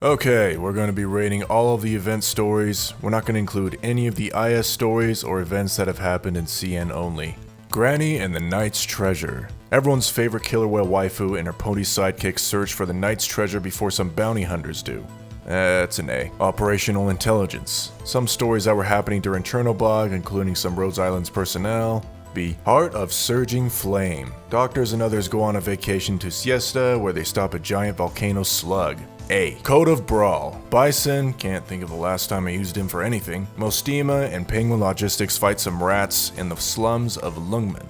Okay, we're going to be rating all of the event stories. We're not going to include any of the IS stories or events that have happened in CN only. Granny and the Knight's Treasure. Everyone's favorite killer whale waifu and her pony sidekick search for the Knight's Treasure before some bounty hunters do. That's an A. Operational Intelligence. Some stories that were happening during Chernobyl, including some Rhode Island's personnel. B. Heart of Surging Flame. Doctors and others go on a vacation to Siesta where they stop a giant volcano slug. A. Code of Brawl. Bison, can't think of the last time I used him for anything. Mostima and Penguin Logistics fight some rats in the slums of Lungmen.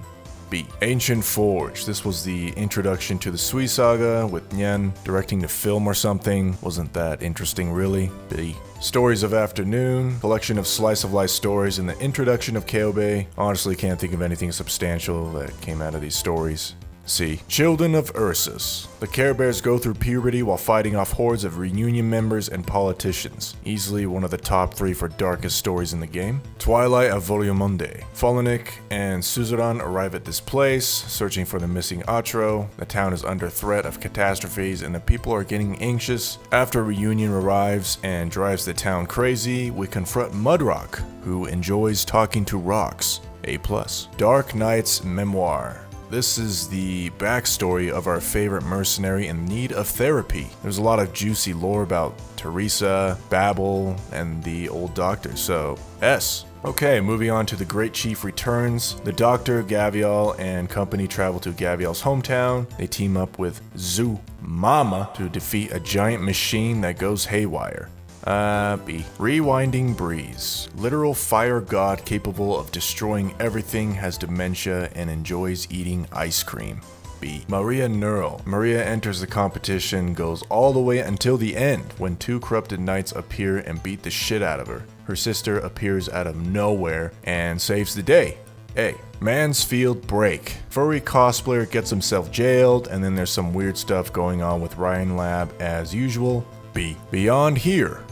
B. Ancient Forge. This was the introduction to the Sui Saga, with Nyen directing the film or something. Wasn't that interesting really. B. Stories of Afternoon. Collection of slice of life stories and the introduction of Kobe. Honestly can't think of anything substantial that came out of these stories. C. Children of Ursus. The Care Bears go through puberty while fighting off hordes of reunion members and politicians. Easily one of the top 3 for darkest stories in the game. Twilight of Voliomonde. Fallenik and Suzuran arrive at this place, searching for the missing Atro. The town is under threat of catastrophes and the people are getting anxious. After Reunion arrives and drives the town crazy, we confront Mudrock, who enjoys talking to rocks. A+. Arknights Memoir. This is the backstory of our favorite mercenary in need of therapy. There's a lot of juicy lore about Teresa, Babel, and the old doctor, so S. Okay, moving on to the Great Chief returns. The Doctor, Gavial, and company travel to Gavial's hometown. They team up with Zu Mama to defeat a giant machine that goes haywire. B. Rewinding Breeze. Literal fire god capable of destroying everything, has dementia, and enjoys eating ice cream. B. Maria Neural. Maria enters the competition, goes all the way until the end, when 2 corrupted knights appear and beat the shit out of her. Her sister appears out of nowhere and saves the day. A. Mansfield Break. Furry cosplayer gets himself jailed, and then there's some weird stuff going on with Ryan Lab as usual. B. Beyond Here.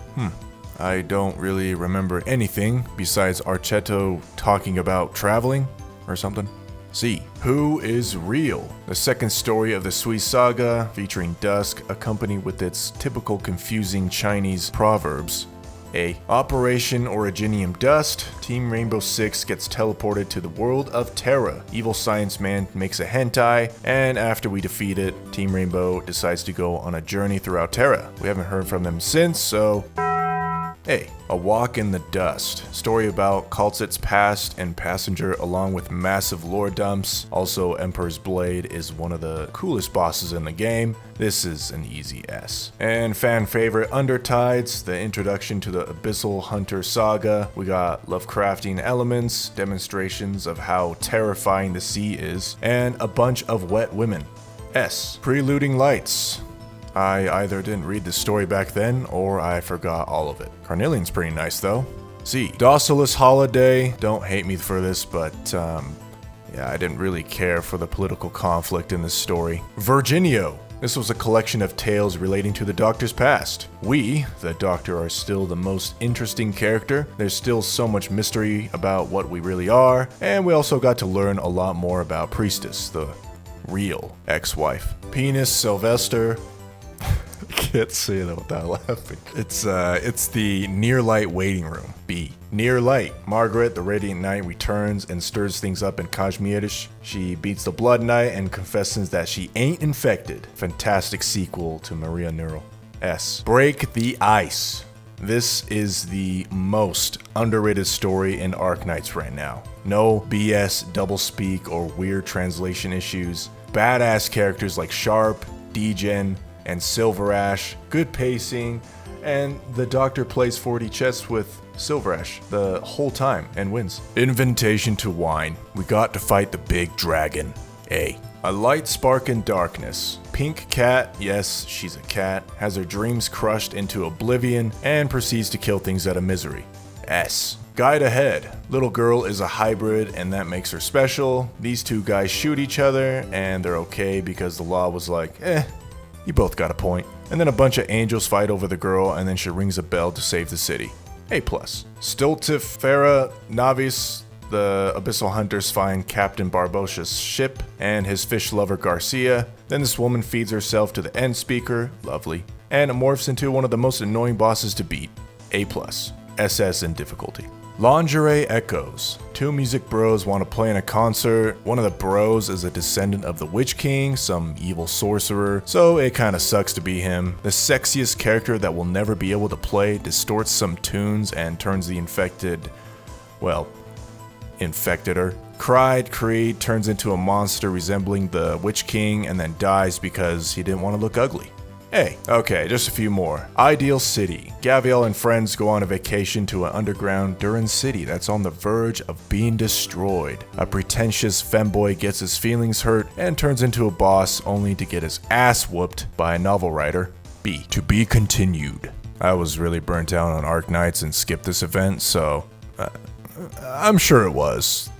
I don't really remember anything besides Archetto talking about traveling or something. C. Who is Real? The second story of the Sui Saga, featuring Dusk, accompanied with its typical confusing Chinese proverbs. A. Operation Originium Dust. Team Rainbow Six gets teleported to the world of Terra. Evil Science Man makes a hentai, and after we defeat it, Team Rainbow decides to go on a journey throughout Terra. We haven't heard from them since, so... A Walk in the Dust. Story about Kaltzit's past and Passenger along with massive lore dumps. Also, Emperor's Blade is one of the coolest bosses in the game. This is an easy S. And fan favorite Undertides, the introduction to the Abyssal Hunter saga. We got Lovecraftian elements, demonstrations of how terrifying the sea is, and a bunch of wet women. S. Preluding Lights. I either didn't read the story back then, or I forgot all of it. Carnelian's pretty nice though. C. Docilus Holiday. Don't hate me for this, but yeah, I didn't really care for the political conflict in this story. Virginio. This was a collection of tales relating to the Doctor's past. We, the Doctor, are still the most interesting character. There's still so much mystery about what we really are, and we also got to learn a lot more about Priestess, the real ex-wife. Penis Sylvester. Can't say it without laughing. It's the Near Light waiting room. B. Near Light. Margaret, the Radiant Knight, returns and stirs things up in Kashmirish. She beats the Blood Knight and confesses that she ain't infected. Fantastic sequel to Maria Neural. S. Break the Ice. This is the most underrated story in Arknights right now. No BS, doublespeak, or weird translation issues. Badass characters like Sharp, Degen, and Silver Ash, good pacing, and the Doctor plays 4D chess with Silver Ash the whole time and wins. Invitation to Wine. We got to fight the big dragon. A. A Light Spark in Darkness. Pink Cat, yes, she's a cat, has her dreams crushed into oblivion and proceeds to kill things out of misery. S. Guide Ahead. Little girl is a hybrid and that makes her special. These 2 guys shoot each other and they're okay because the law was like, you both got a point. And then a bunch of angels fight over the girl, and then she rings a bell to save the city. A+. Stiltifera Navis. The Abyssal Hunters find Captain Barbosha's ship and his fish lover Garcia. Then this woman feeds herself to the end speaker. Lovely. and it morphs into one of the most annoying bosses to beat, A+, SS in difficulty. Lingerie Echoes. Two music bros want to play in a concert. One of the bros is a descendant of the Witch King, some evil sorcerer, so it kinda sucks to be him. The sexiest character that will never be able to play distorts some tunes and turns the infected her. Cried Creed turns into a monster resembling the Witch King and then dies because he didn't want to look ugly. Hey, okay, just a few more. Ideal City. Gaviel and friends go on a vacation to an underground Duran city that's on the verge of being destroyed. A pretentious femboy gets his feelings hurt and turns into a boss only to get his ass whooped by a novel writer. B. To be continued. I was really burnt out on Arknights and skipped this event, so I'm sure it was.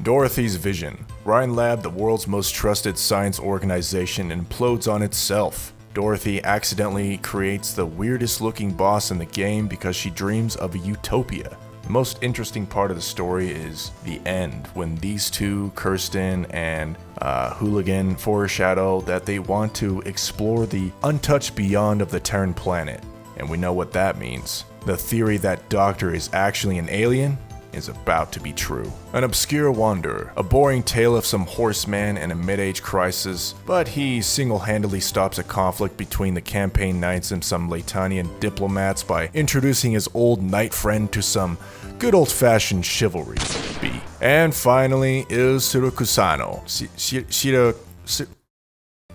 Dorothy's Vision. Rhine Lab, the world's most trusted science organization, implodes on itself. Dorothy accidentally creates the weirdest looking boss in the game because she dreams of a utopia. The most interesting part of the story is the end, when these two, Kirsten and Hooligan, foreshadow that they want to explore the untouched beyond of the Terran planet. And we know what that means. The theory that Doctor is actually an alien is about to be true. An Obscure Wanderer, a boring tale of some horseman in a mid-age crisis, but he single-handedly stops a conflict between the campaign knights and some Latanian diplomats by introducing his old knight friend to some good old-fashioned chivalry. B. And finally, Il Sirokusano.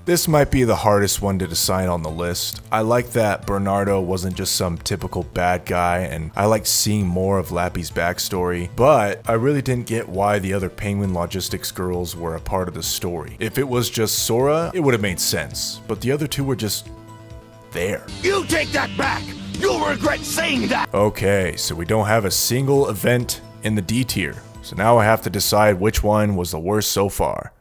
This might be the hardest one to decide on the list. I like that Bernardo wasn't just some typical bad guy, and I liked seeing more of Lappy's backstory, but I really didn't get why the other Penguin Logistics girls were a part of the story. If it was just Sora, it would have made sense, but the other two were just there. You take that back! You'll regret saying that! Okay, so we don't have a single event in the D tier, so now I have to decide which one was the worst so far.